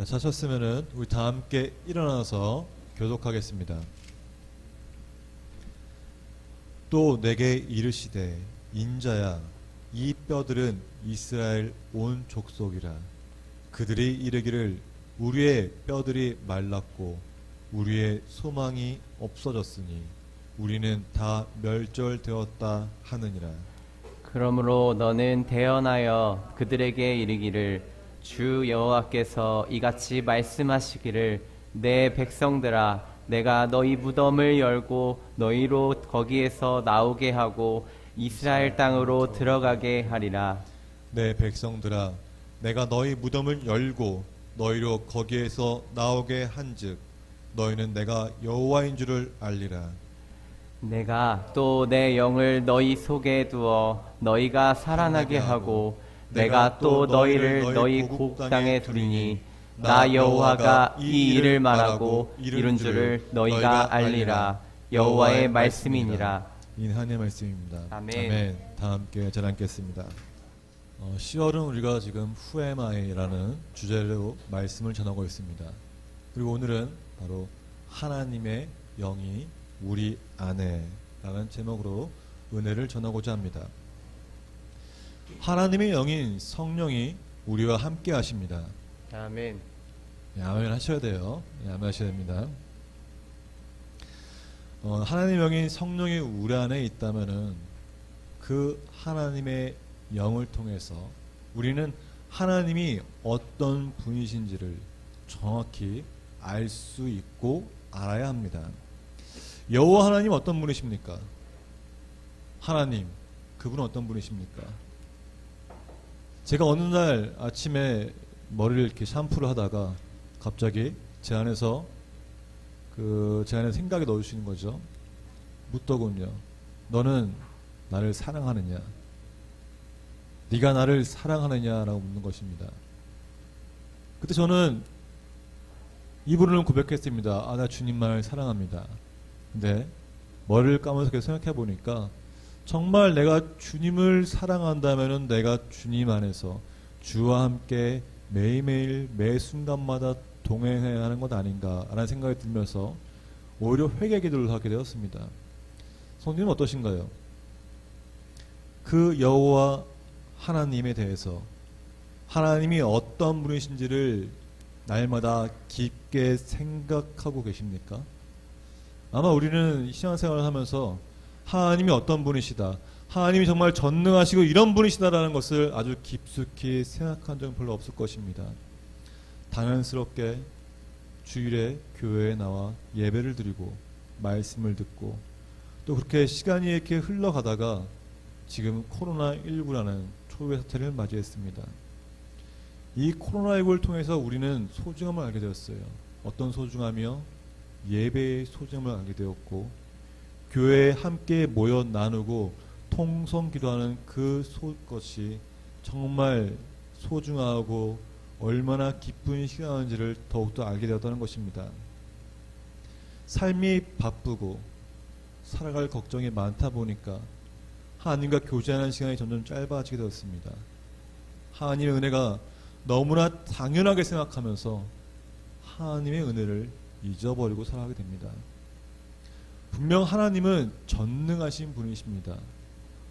자, 차셨으면은 우리 다 함께 일어나서 교독하겠습니다. 또 내게 이르시되 인자야 이 뼈들은 이스라엘 온 족속이라. 그들이 이르기를 우리의 뼈들이 말랐고 우리의 소망이 없어졌으니 우리는 다 멸절되었다 하느니라. 그러므로 너는 대언하여 그들에게 이르기를 주 여호와께서 이같이 말씀하시기를 내 백성들아 내가 너희 무덤을 열고 너희로 거기에서 나오게 하고 이스라엘 땅으로 들어가게 하리라. 내 백성들아 내가 너희 무덤을 열고 너희로 거기에서 나오게 한즉 너희는 내가 여호와인 줄을 알리라. 내가 또 내 영을 너희 속에 두어 너희가 살아나게 하고 내가 또 너희를 너희 고국 땅에 두리니 나 여호와가 이 일을 말하고 이룬 줄을 너희가 알리라. 여호와의 말씀이니라. 인 하나님의 말씀입니다. 아멘. 다 함께 잘 앉겠습니다. 10월은 우리가 지금 후에마이라는 주제로 말씀을 전하고 있습니다. 그리고 오늘은 바로 하나님의 영이 우리 안에 라는 제목으로 은혜를 전하고자 합니다. 하나님의 영인 성령이 우리와 함께 하십니다. 아멘. 아멘 하셔야 돼요. 아멘 하셔야 됩니다. 하나님의 영인 성령이 우리 안에 있다면은 그 하나님의 영을 통해서 우리는 하나님이 어떤 분이신지를 정확히 알 수 있고 알아야 합니다. 여호와 하나님 어떤 분이십니까? 하나님, 그분은 어떤 분이십니까? 제가 어느 날 아침에 머리를 이렇게 샴푸를 하다가 갑자기 제 안에서 생각이 넣어주시는 거죠. 묻더군요. 너는 나를 사랑하느냐? 네가 나를 사랑하느냐라고 묻는 것입니다. 그때 저는 이분을 고백했습니다. 나 주님만을 사랑합니다. 근데 머리를 감아서 계속 생각해 보니까 정말 내가 주님을 사랑한다면은 내가 주님 안에서 주와 함께 매일매일 매 순간마다 동행해야 하는 것 아닌가라는 생각이 들면서 오히려 회개 기도를 하게 되었습니다. 성도님 어떠신가요? 그 여호와 하나님에 대해서 하나님이 어떤 분이신지를 날마다 깊게 생각하고 계십니까? 아마 우리는 신앙생활을 하면서 하나님이 어떤 분이시다, 하나님이 정말 전능하시고 이런 분이시다라는 것을 아주 깊숙이 생각한 적은 별로 없을 것입니다. 당연스럽게 주일에 교회에 나와 예배를 드리고 말씀을 듣고 또 그렇게 시간이 이렇게 흘러가다가 지금 코로나19라는 초유의 사태를 맞이했습니다. 이 코로나19를 통해서 우리는 소중함을 알게 되었어요. 어떤 소중함이요? 예배의 소중함을 알게 되었고 교회에 함께 모여 나누고 통성 기도하는 것이 정말 소중하고 얼마나 기쁜 시간인지를 더욱더 알게 되었다는 것입니다. 삶이 바쁘고 살아갈 걱정이 많다 보니까 하나님과 교제하는 시간이 점점 짧아지게 되었습니다. 하나님의 은혜가 너무나 당연하게 생각하면서 하나님의 은혜를 잊어버리고 살아가게 됩니다. 분명 하나님은 전능하신 분이십니다.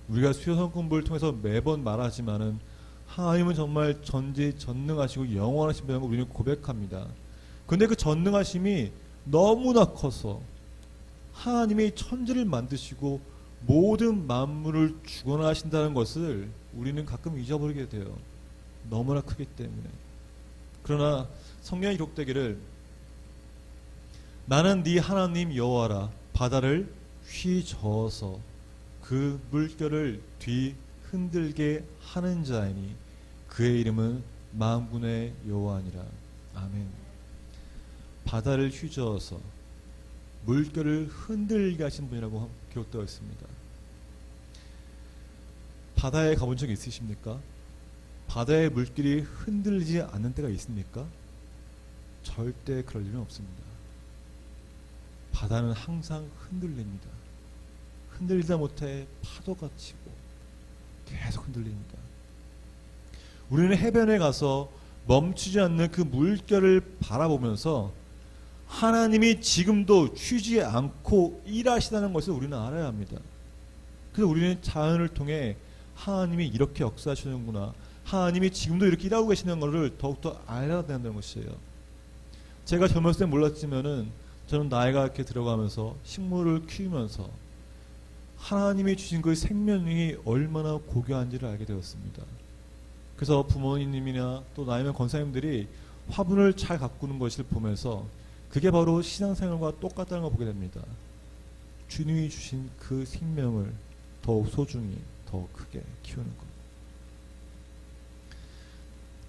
우리가 수요성 공부를 통해서 매번 말하지만은 하나님은 정말 전지전능하시고 영원하신 분이라는 걸 우리는 고백합니다. 그런데 그 전능하심이 너무나 커서 하나님이 천지를 만드시고 모든 만물을 주관하신다는 것을 우리는 가끔 잊어버리게 돼요. 너무나 크기 때문에. 그러나 성경에 기록되기를 나는 네 하나님 여호와라 바다를 휘저어서 그 물결을 뒤 흔들게 하는 자이니 그의 이름은 만군의 여호와니라. 아멘. 바다를 휘저어서 물결을 흔들게 하신 분이라고 기록되어 있습니다. 바다에 가본 적 있으십니까? 바다의 물길이 흔들리지 않는 때가 있습니까? 절대 그럴 일은 없습니다. 바다는 항상 흔들립니다. 흔들리다 못해 파도가 치고 계속 흔들립니다. 우리는 해변에 가서 멈추지 않는 그 물결을 바라보면서 하나님이 지금도 쉬지 않고 일하시다는 것을 우리는 알아야 합니다. 그래서 우리는 자연을 통해 하나님이 이렇게 역사하시는구나, 하나님이 지금도 이렇게 일하고 계시는 것을 더욱더 알아야 된다는 것이에요. 제가 젊었을 때 몰랐지만은 저는 나이가 이렇게 들어가면서 식물을 키우면서 하나님이 주신 그 생명이 얼마나 고귀한지를 알게 되었습니다. 그래서 부모님이나 또 나이면 권사님들이 화분을 잘 가꾸는 것을 보면서 그게 바로 신앙생활과 똑같다는 걸 보게 됩니다. 주님이 주신 그 생명을 더욱 소중히, 더 크게 키우는 것.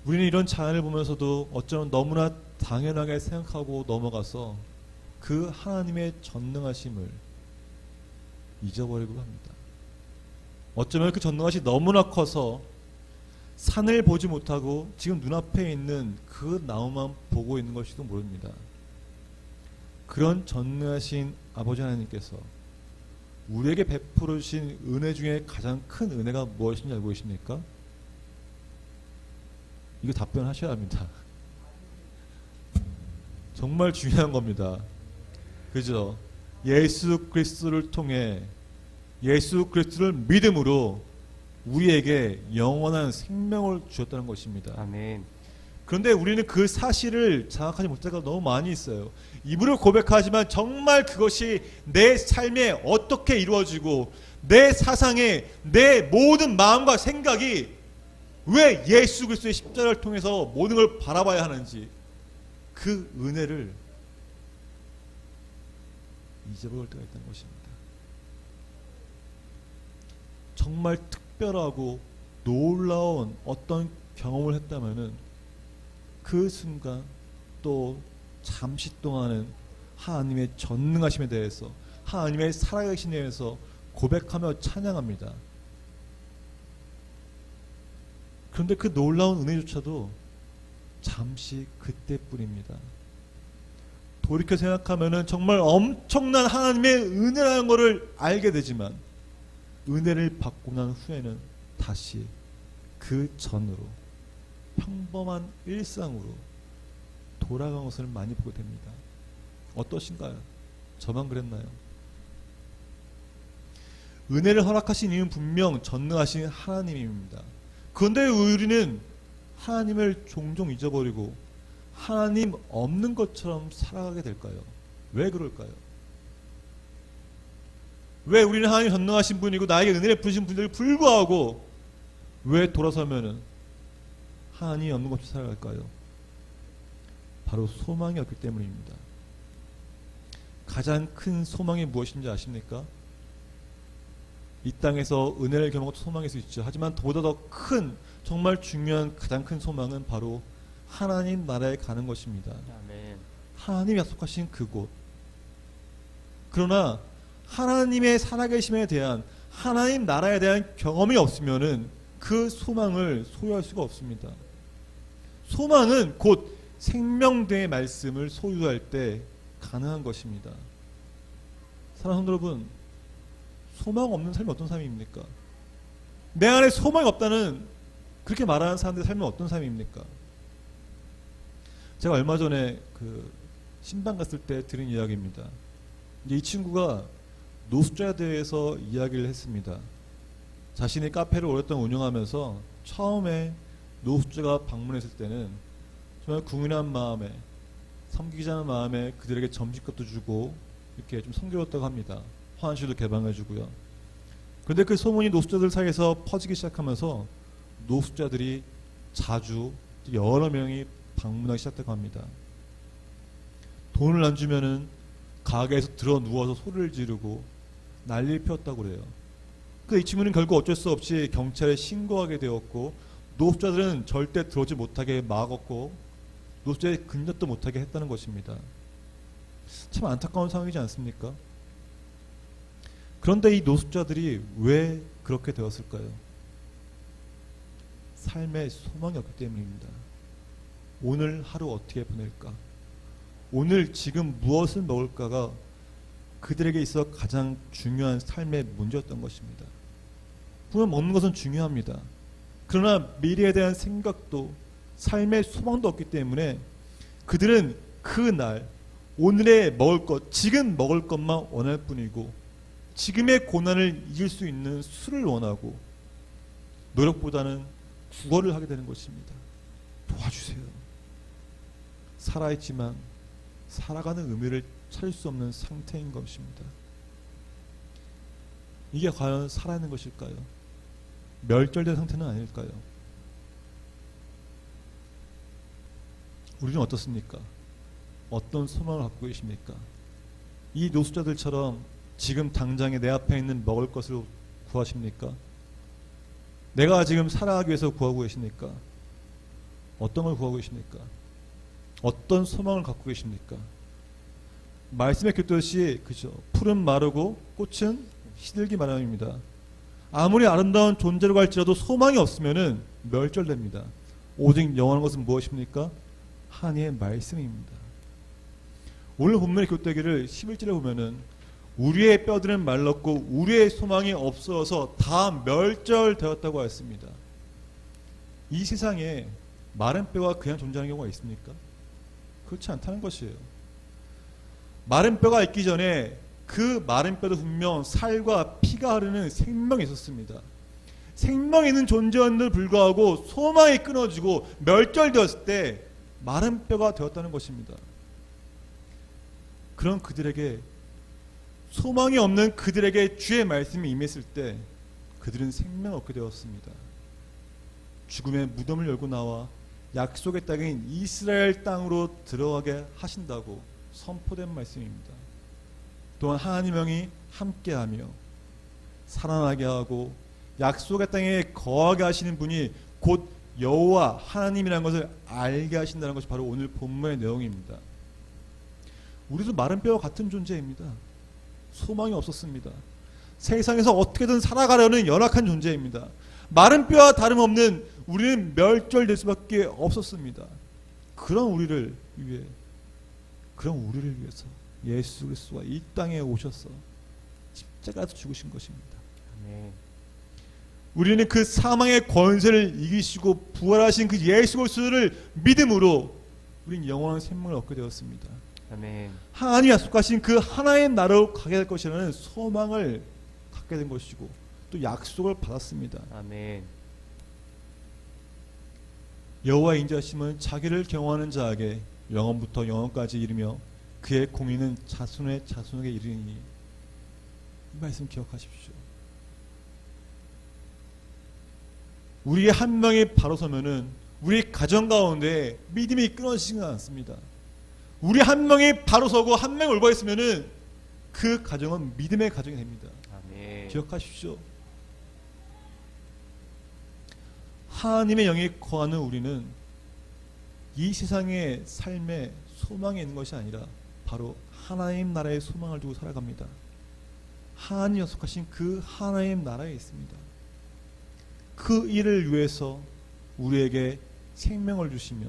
우리는 이런 자연을 보면서도 어쩌면 너무나 당연하게 생각하고 넘어가서 그 하나님의 전능하심을 잊어버리고 합니다. 어쩌면 그 전능하심이 너무나 커서 산을 보지 못하고 지금 눈앞에 있는 그 나무만 보고 있는 것일지도 모릅니다. 그런 전능하신 아버지 하나님께서 우리에게 베풀어 주신 은혜 중에 가장 큰 은혜가 무엇인지 알고 계십니까? 이거 답변하셔야 합니다. 정말 중요한 겁니다. 그죠? 예수 그리스도를 통해, 예수 그리스도를 믿음으로 우리에게 영원한 생명을 주셨다는 것입니다. 아멘. 그런데 우리는 그 사실을 자각하지 못할 때가 너무 많이 있어요. 입으로 고백하지만 정말 그것이 내 삶에 어떻게 이루어지고 내 사상에 내 모든 마음과 생각이 왜 예수 그리스도의 십자가를 통해서 모든 걸 바라봐야 하는지 그 은혜를 잊어버릴 때가 있다는 것입니다. 정말 특별하고 놀라운 어떤 경험을 했다면은 그 순간 또 잠시 동안은 하나님의 전능하심에 대해서, 하나님의 살아계심에 대해서 고백하며 찬양합니다. 그런데 그 놀라운 은혜조차도 잠시 그때뿐입니다. 돌이켜 생각하면은 정말 엄청난 하나님의 은혜라는 것을 알게 되지만 은혜를 받고 난 후에는 다시 그 전으로 평범한 일상으로 돌아간 것을 많이 보게 됩니다. 어떠신가요? 저만 그랬나요? 은혜를 허락하신 이유는 분명 전능하신 하나님입니다. 그런데 우리는 하나님을 종종 잊어버리고 하나님 없는 것처럼 살아가게 될까요? 왜 그럴까요? 왜 우리는 하나님 전능하신 분이고 나에게 은혜를 부으신 분들이 불구하고 왜 돌아서면은 하나님이 없는 것처럼 살아갈까요? 바로 소망이 없기 때문입니다. 가장 큰 소망이 무엇인지 아십니까? 이 땅에서 은혜를 경험하고 소망일 수 있죠. 하지만 보다 더 큰, 정말 중요한 가장 큰 소망은 바로 하나님 나라에 가는 것입니다. 아멘. 하나님이 약속하신 그곳. 그러나 하나님의 살아계심에 대한, 하나님 나라에 대한 경험이 없으면은 그 소망을 소유할 수가 없습니다. 소망은 곧 생명대의 말씀을 소유할 때 가능한 것입니다. 사랑하는 여러분, 소망 없는 삶이 어떤 삶입니까? 내 안에 소망이 없다는 그렇게 말하는 사람들의 삶은 어떤 삶입니까? 제가 얼마 전에 그 신방 갔을 때 들은 이야기입니다. 이 친구가 노숙자에 대해서 이야기를 했습니다. 자신이 카페를 오랫동안 운영하면서 처음에 노숙자가 방문했을 때는 정말 궁인한 마음에, 섬기자는 마음에 그들에게 점심값도 주고 이렇게 좀 섬겨줬다고 합니다. 화장실도 개방해주고요. 그런데 그 소문이 노숙자들 사이에서 퍼지기 시작하면서 노숙자들이 자주 여러 명이 방문하기 시작했다고 합니다. 돈을 안 주면은 가게에서 들어 누워서 소리를 지르고 난리를 피웠다고 그래요. 이 친구는 결국 어쩔 수 없이 경찰에 신고하게 되었고 노숙자들은 절대 들어오지 못하게 막았고 노숙자의 근접도 못하게 했다는 것입니다. 참 안타까운 상황이지 않습니까? 그런데 이 노숙자들이 왜 그렇게 되었을까요? 삶에 소망이 없기 때문입니다. 오늘 하루 어떻게 보낼까? 오늘 지금 무엇을 먹을까가 그들에게 있어 가장 중요한 삶의 문제였던 것입니다. 분명 먹는 것은 중요합니다. 그러나 미래에 대한 생각도 삶의 소망도 없기 때문에 그들은 그날 오늘의 먹을 것, 지금 먹을 것만 원할 뿐이고 지금의 고난을 이길 수 있는 수를 원하고 노력보다는 구걸을 하게 되는 것입니다. 도와주세요. 살아있지만 살아가는 의미를 찾을 수 없는 상태인 것입니다. 이게 과연 살아있는 것일까요? 멸절된 상태는 아닐까요? 우리는 어떻습니까? 어떤 소망을 갖고 계십니까? 이 노숙자들처럼 지금 당장에 내 앞에 있는 먹을 것을 구하십니까? 내가 지금 살아가기 위해서 구하고 계십니까? 어떤 걸 구하고 계십니까? 어떤 소망을 갖고 계십니까? 말씀에 깃듯이 그죠? 풀은 마르고 꽃은 시들기 마련입니다. 아무리 아름다운 존재로 갈지라도 소망이 없으면은 멸절됩니다. 오직 영원한 것은 무엇입니까? 하나님의 말씀입니다. 오늘 본문의 교대기를 11절에 보면은 우리의 뼈들은 말랐고 우리의 소망이 없어서 다 멸절되었다고 했습니다. 이 세상에 마른 뼈가 그냥 존재하는 경우가 있습니까? 그렇지 않다는 것이에요. 마른 뼈가 있기 전에 그 마른 뼈도 분명 살과 피가 흐르는 생명이 있었습니다. 생명이 있는 존재였는데도 불구하고 소망이 끊어지고 멸절되었을 때 마른 뼈가 되었다는 것입니다. 그런 그들에게, 소망이 없는 그들에게 주의 말씀이 임했을 때 그들은 생명을 얻게 되었습니다. 죽음의 무덤을 열고 나와 약속의 땅인 이스라엘 땅으로 들어가게 하신다고 선포된 말씀입니다. 또한 하나님 영이 함께하며 살아나게 하고 약속의 땅에 거하게 하시는 분이 곧 여호와 하나님이라는 것을 알게 하신다는 것이 바로 오늘 본문의 내용입니다. 우리도 마른 뼈와 같은 존재입니다. 소망이 없었습니다. 세상에서 어떻게든 살아가려는 연약한 존재입니다. 마른 뼈와 다름없는 우리는 멸절될 수밖에 없었습니다. 그런 우리를 위해서 예수 그리스도가 이 땅에 오셔서 십자가에서 죽으신 것입니다. 아멘. 우리는 그 사망의 권세를 이기시고 부활하신 그 예수 그리스도를 믿음으로 우리는 영원한 생명을 얻게 되었습니다. 아멘. 하나님이 약속하신 그 하나의 나라로 가게 될 것이라는 소망을 갖게 된 것이고 또 약속을 받았습니다. 아멘. 여호와의 인자심은 자기를 경외하는 자에게 영원부터 영원까지 이르며 그의 공의는 자손의 자손에게 이르니. 이 말씀 기억하십시오. 우리 한 명이 바로 서면은 우리 가정 가운데 믿음이 끊어지지는 않습니다. 우리 한 명이 바로 서고 한 명이 올바했으면은 그 가정은 믿음의 가정이 됩니다. 아멘. 기억하십시오. 하나님의 영이 거하는 우리는 이 세상의 삶에 소망이 있는 것이 아니라 바로 하나님 나라의 소망을 두고 살아갑니다. 하나님 약속하신 그 하나님 나라에 있습니다. 그 일을 위해서 우리에게 생명을 주시며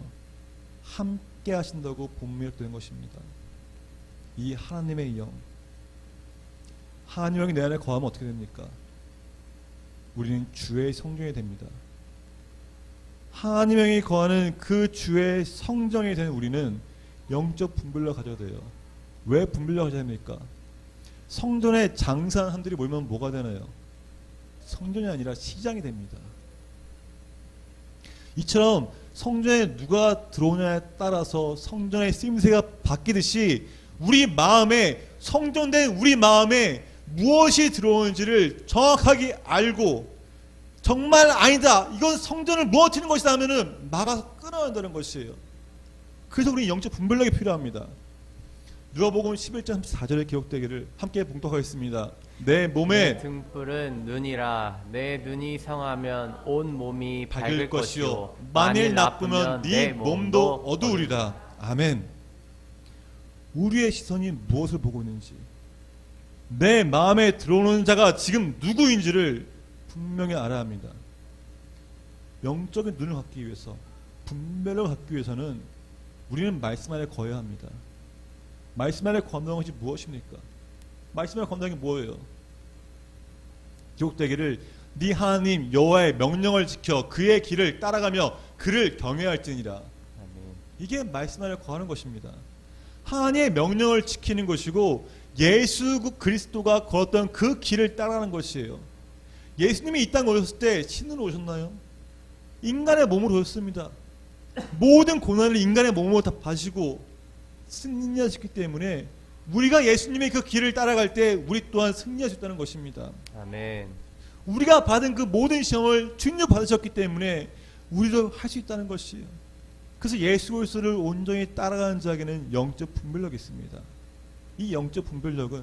함께 하신다고 본문에 되는 것입니다. 이 하나님의 영, 하나님의 영이 내 안에 거하면 어떻게 됩니까? 우리는 주의 성전이 됩니다. 하나님의 영이 거하는 그 주의 성전이 된 우리는 영적 분별력을 가져야 돼요. 왜 분별력을 가져야 됩니까? 성전에 장사하는 사람들이 모이면 뭐가 되나요? 성전이 아니라 시장이 됩니다. 이처럼 성전에 누가 들어오냐에 따라서 성전의 쓰임새가 바뀌듯이 우리 마음에, 성전된 우리 마음에 무엇이 들어오는지를 정확하게 알고 정말 아니다, 이건 성전을 무너뜨리는 것이다 하면은 막아서 끊어야 한다는 것이에요. 그래서 우리 영적 분별력이 필요합니다. 누가복음 11장 34절에 기록되기를 함께 봉독하겠습니다. 내 몸에 내 등불은 눈이라. 내 눈이 성하면 온 몸이 밝을 것이요 만일 나쁘면 네 몸도 어두우리라. 아멘. 우리의 시선이 무엇을 보고 있는지, 내 마음에 들어오는 자가 지금 누구인지를 분명히 알아야 합니다. 영적인 눈을 갖기 위해서, 분별력을 갖기 위해서는 우리는 말씀 안에 거해야 합니다. 말씀 안에 거한다는 것이 무엇입니까? 말씀 안에 거한다는 게 뭐예요? 기록되기를 네 하나님 여호와의 명령을 지켜 그의 길을 따라가며 그를 경외할지니라. 아멘. 이게 말씀 안에 거하는 것입니다. 하나님의 명령을 지키는 것이고 예수 그리스도가 걸었던 그 길을 따라가는 것이에요. 예수님이 이 땅에 오셨을 때 신으로 오셨나요? 인간의 몸으로 오셨습니다. 모든 고난을 인간의 몸으로 다 받으시고 승리하셨기 때문에 우리가 예수님의 그 길을 따라갈 때 우리 또한 승리할 수 있다는 것입니다. 아멘. 우리가 받은 그 모든 시험을 주님 받으셨기 때문에 우리도 할 수 있다는 것이에요. 그래서 예수 그리스도를 온전히 따라가는 자에게는 영적 분별력이 있습니다. 이 영적 분별력은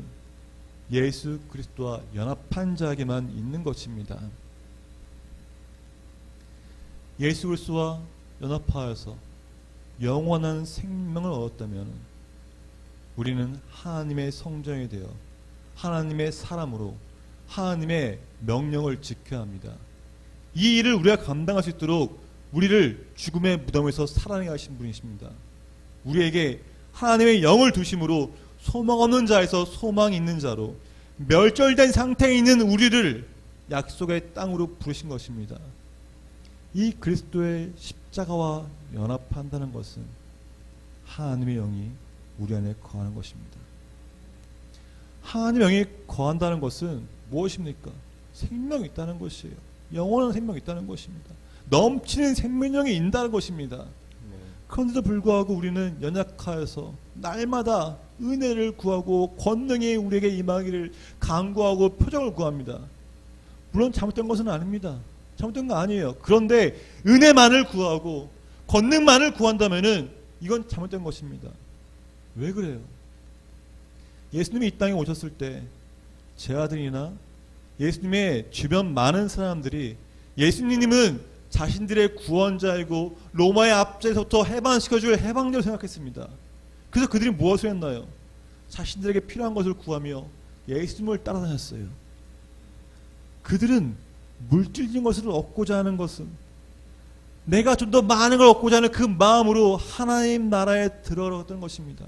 예수 그리스도와 연합한 자에게만 있는 것입니다. 예수 그리스도와 연합하여서 영원한 생명을 얻었다면 우리는 하나님의 성전이 되어 하나님의 사람으로 하나님의 명령을 지켜야 합니다. 이 일을 우리가 감당할 수 있도록 우리를 죽음의 무덤에서 살아나게 하신 분이십니다. 우리에게 하나님의 영을 두심으로 소망 없는 자에서 소망이 있는 자로 멸절된 상태에 있는 우리를 약속의 땅으로 부르신 것입니다. 이 그리스도의 십자가와 연합한다는 것은 하나님의 영이 우리 안에 거하는 것입니다. 하나님의 영이 거한다는 것은 무엇입니까? 생명이 있다는 것이에요. 영원한 생명이 있다는 것입니다. 넘치는 생명력이 있다는 것입니다. 네. 그런데도 불구하고 우리는 연약하여서 날마다 은혜를 구하고 권능이 우리에게 임하기를 간구하고 표정을 구합니다. 물론 잘못된 것은 아닙니다. 잘못된 거 아니에요. 그런데 은혜만을 구하고 권능만을 구한다면은 이건 잘못된 것입니다. 왜 그래요? 예수님이 이 땅에 오셨을 때 제 아들이나 예수님의 주변 많은 사람들이 예수님은 자신들의 구원자이고 로마의 압제에서부터 해방시켜줄 해방자로 생각했습니다. 그래서 그들이 무엇을 했나요? 자신들에게 필요한 것을 구하며 예수님을 따라다녔어요. 그들은 물질적인 것을 얻고자 하는 것은 내가 좀 더 많은 걸 얻고자 하는 그 마음으로 하나님 나라에 들어갔던 것입니다.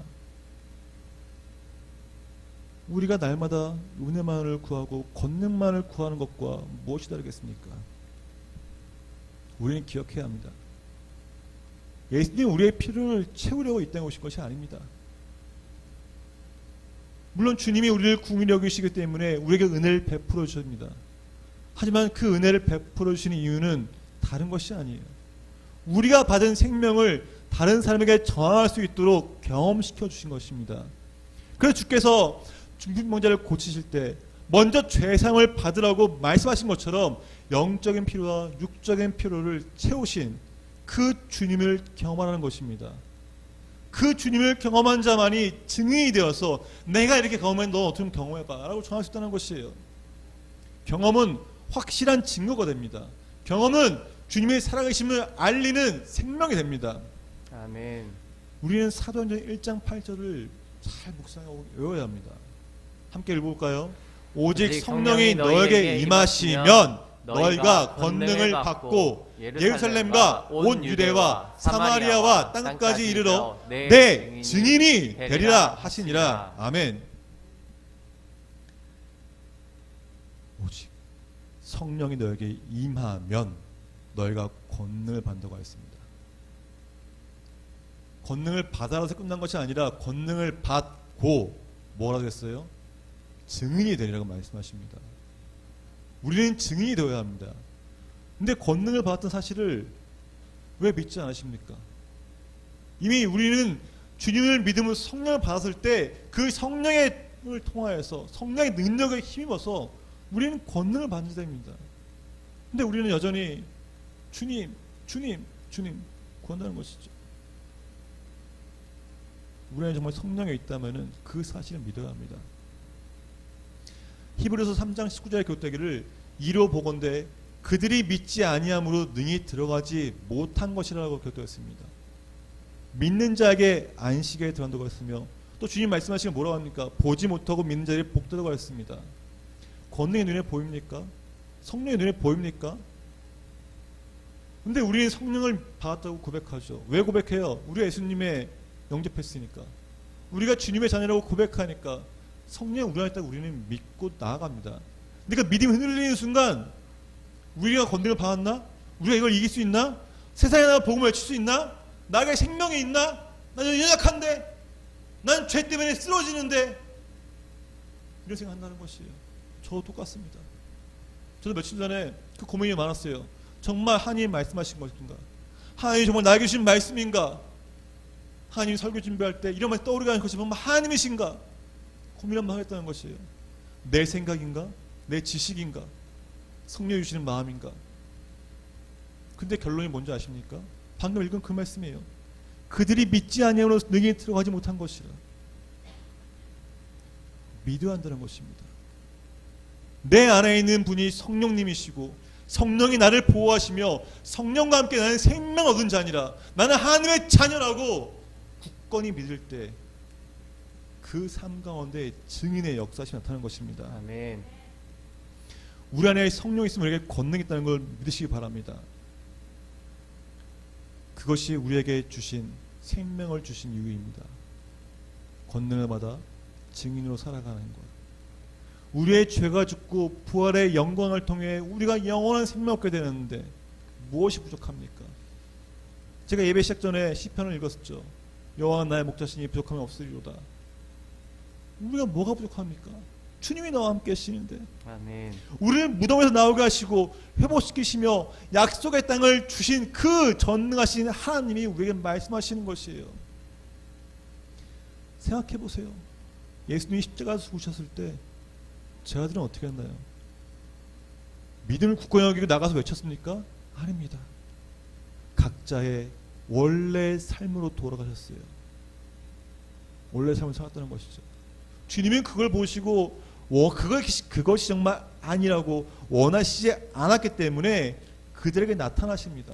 우리가 날마다 은혜만을 구하고 권능만을 구하는 것과 무엇이 다르겠습니까? 우리는 기억해야 합니다. 예수님은 우리의 필요를 채우려고 이 땅에 오신 것이 아닙니다. 물론 주님이 우리를 궁히 여기시기 때문에 우리에게 은혜를 베풀어 주십니다. 하지만 그 은혜를 베풀어 주시는 이유는 다른 것이 아니에요. 우리가 받은 생명을 다른 사람에게 전할 수 있도록 경험시켜 주신 것입니다. 그래서 주께서 중풍병자를 고치실 때 먼저 죄사함을 받으라고 말씀하신 것처럼 영적인 필요와 육적인 필요를 채우신 그 주님을 경험하는 것입니다. 그 주님을 경험한 자만이 증인이 되어서 내가 이렇게 경험했는데 너 어떻게 경험해봐 라고 전할 수 있다는 것이에요. 경험은 확실한 증거가 됩니다. 경험은 주님의 살아계심을 알리는 생명이 됩니다. 아멘. 우리는 사도행전 1장 8절을 잘 묵상하고 외워야 합니다. 함께 읽어볼까요? 오직 성령이 너에게 임하시면 너희가 권능을 받고 예루살렘과 온 유대와 사마리아와 땅끝까지 이르러 내 증인이 되리라 하시니라. 아멘. 오직 성령이 너에게 임하면 너희가 권능을 받는다고 했습니다. 권능을 받아라서 끝난 것이 아니라 권능을 받고 뭐라고 했어요? 증인이 되리라고 말씀하십니다. 우리는 증인이 되어야 합니다. 근데 권능을 받았던 사실을 왜 믿지 않으십니까? 이미 우리는 주님을 믿음으로 성령을 받았을 때 그 성령을 통하여서 성령의 능력에 힘입어서 우리는 권능을 받는 자입니다. 근데 우리는 여전히 주님 구한다는 것이죠. 우리는 정말 성령에 있다면 그 사실을 믿어야 합니다. 히브리서 3장 19절의 교태기를 이로 보건대 그들이 믿지 아니함으로 능히 들어가지 못한 것이라고 교태했습니다. 믿는 자에게 안식에 들어간다고 했으며 또 주님 말씀하시면 뭐라고 합니까? 보지 못하고 믿는 자들이 복되다고 했습니다. 권능의 눈에 보입니까? 성령의 눈에 보입니까? 근데 우리는 성령을 받았다고 고백하죠. 왜 고백해요? 우리가 예수님의 영접했으니까. 우리가 주님의 자녀라고 고백하니까 성령 우리 안에 있다고 우리는 믿고 나아갑니다. 근데 그 믿음이 흔들리는 순간 우리가 권능을 받았나? 우리가 이걸 이길 수 있나? 세상에 나가 복음을 외칠 수 있나? 나에게 생명이 있나? 나는 연약한데? 난 죄 때문에 쓰러지는데? 이런 생각한다는 것이에요. 저도 똑같습니다. 저도 며칠 전에 그 고민이 많았어요. 정말 하나님 말씀하신 것인가? 하나님이 정말 나에게 주신 말씀인가? 하나님이 설교 준비할 때 이런 말이 떠오르게 하는 것이 정말 하나님이신가? 고민 한번 하겠다는 것이에요. 내 생각인가? 내 지식인가? 성령이 주시는 마음인가? 근데 결론이 뭔지 아십니까? 방금 읽은 그 말씀이에요. 그들이 믿지 아니함으로 능히 들어가지 못한 것이라. 믿어야 한다는 것입니다. 내 안에 있는 분이 성령님이시고 성령이 나를 보호하시며 성령과 함께 나는 생명 얻은 자니라. 나는 하나님의 자녀라고 굳건히 믿을 때 그 삶 가운데 증인의 역사심이 나타나는 것입니다. 아멘. 우리 안에 성령이 있으면 우리에게 권능이 있다는 걸 믿으시기 바랍니다. 그것이 우리에게 주신 생명을 주신 이유입니다. 권능을 받아 증인으로 살아가는 것. 우리의 죄가 죽고 부활의 영광을 통해 우리가 영원한 생명을 얻게 되는데 무엇이 부족합니까? 제가 예배 시작 전에 시편을 읽었었죠. 여호와 나의 목자시니 부족함이 없으리로다. 우리가 뭐가 부족합니까? 주님이 나와 함께 하시는데 아멘. 우리를 무덤에서 나오게 하시고 회복시키시며 약속의 땅을 주신 그 전능하신 하나님이 우리에게 말씀하시는 것이에요. 생각해 보세요. 예수님이 십자가에서 죽으셨을 때 제 아들은 어떻게 했나요? 믿음을 굳건히 여기고 나가서 외쳤습니까? 아닙니다. 각자의 원래 삶으로 돌아가셨어요. 원래 삶을 살았다는 것이죠. 주님은 그걸 보시고 그것이 정말 아니라고 원하시지 않았기 때문에 그들에게 나타나십니다.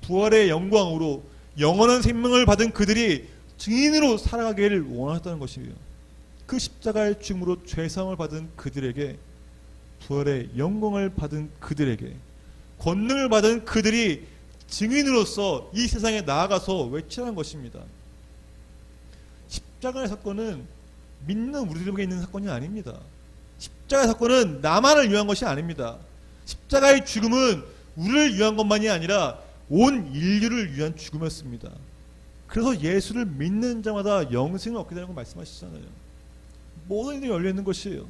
부활의 영광으로 영원한 생명을 받은 그들이 증인으로 살아가기를 원하셨다는 것이에요. 그 십자가의 죽음으로 죄사함을 받은 그들에게, 부활의 영광을 받은 그들에게, 권능을 받은 그들이 증인으로서 이 세상에 나아가서 외치라는 것입니다. 십자가의 사건은 믿는 우리들에게 있는 사건이 아닙니다. 십자가의 사건은 나만을 위한 것이 아닙니다. 십자가의 죽음은 우리를 위한 것만이 아니라 온 인류를 위한 죽음이었습니다. 그래서 예수를 믿는 자마다 영생을 얻게 되는 걸 말씀하시잖아요. 모든 일이 열려있는 것이에요.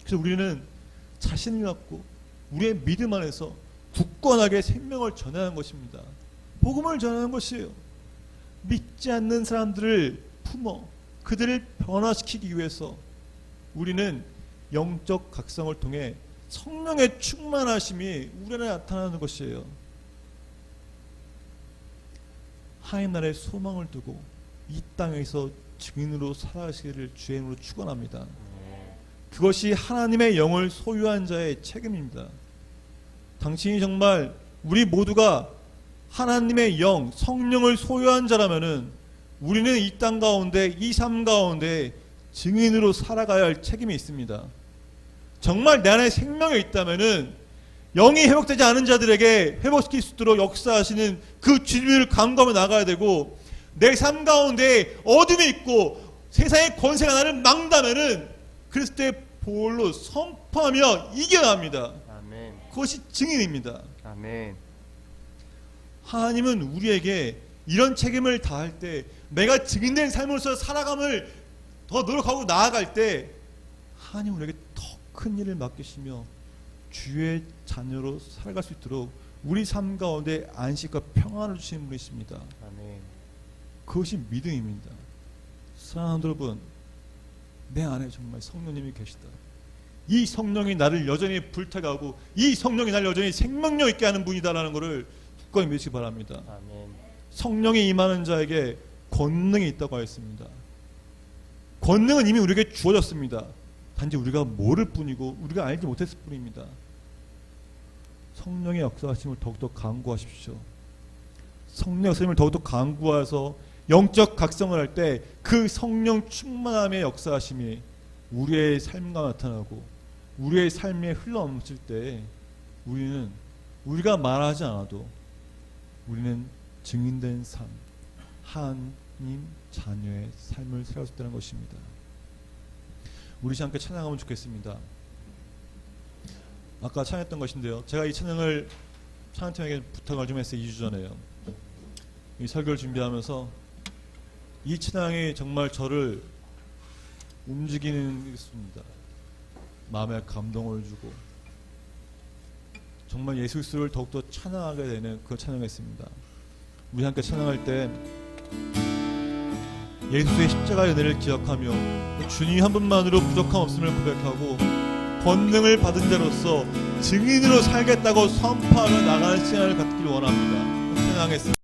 그래서 우리는 자신을 갖고 우리의 믿음 안에서 굳건하게 생명을 전하는 것입니다. 복음을 전하는 것이에요. 믿지 않는 사람들을 품어 그들을 변화시키기 위해서 우리는 영적 각성을 통해 성령의 충만하심이 우리 안에 나타나는 것이에요. 하나님 나라의 소망을 두고 이 땅에서 증인으로 살아가시기를 주의 이름으로 축원합니다. 그것이 하나님의 영을 소유한 자의 책임입니다. 당신이 정말 우리 모두가 하나님의 영, 성령을 소유한 자라면은 우리는 이 땅 가운데, 이 삶 가운데 증인으로 살아가야 할 책임이 있습니다. 정말 내 안에 생명이 있다면은 영이 회복되지 않은 자들에게 회복시킬 수 있도록 역사하시는 그 주님을 간구하며 나가야 되고, 내 삶 가운데 어둠이 있고 세상의 권세가 나를 막다면은 그랬을 때 볼로 선포하며 이겨납니다. 아멘. 그것이 증인입니다. 아멘. 하나님은 우리에게 이런 책임을 다할 때, 내가 증인된 삶으로서 살아감을 더 노력하고 나아갈 때 하나님은 우리에게 더 큰 일을 맡기시며 주의 자녀로 살아갈 수 있도록 우리 삶 가운데 안식과 평안을 주시는 분이십니다. 아멘. 그것이 믿음입니다. 사랑하는 여러분, 내 안에 정말 성령님이 계시다. 이 성령이 나를 여전히 불타게 하고 이 성령이 나를 여전히 생명력 있게 하는 분이다라는 것을 굳건히 믿으시기 바랍니다. 아멘. 성령이 임하는 자에게 권능이 있다고 하였습니다. 권능은 이미 우리에게 주어졌습니다. 단지 우리가 모를 뿐이고 우리가 알지 못했을 뿐입니다. 성령의 역사하심을 더욱더 강구하십시오. 성령 역사심을 더욱더 강구해서 영적 각성을 할 때 그 성령 충만함의 역사하심이 우리의 삶과 나타나고 우리의 삶에 흘러넘칠 때 우리는, 우리가 말하지 않아도 우리는 증인된 삶, 하나님 자녀의 삶을 살아갈 수 있다는 것입니다. 우리 함께 찬양하면 좋겠습니다. 아까 찬양했던 것인데요, 제가 이 찬양을 찬양팀에게 부탁을 좀 했어요. 2주 전에요. 이 설교를 준비하면서 이 찬양이 정말 저를 움직이는 게 있습니다. 마음에 감동을 주고 정말 예수 그리스도를 더욱더 찬양하게 되는 그 찬양이었습니다. 우리 함께 찬양할 때 예수의 십자가의 은혜를 기억하며 주님 한 분만으로 부족함 없음을 고백하고 권능을 받은 자로서 증인으로 살겠다고 선포하며 나가는 시간을 갖기를 원합니다. 찬양하겠습니다.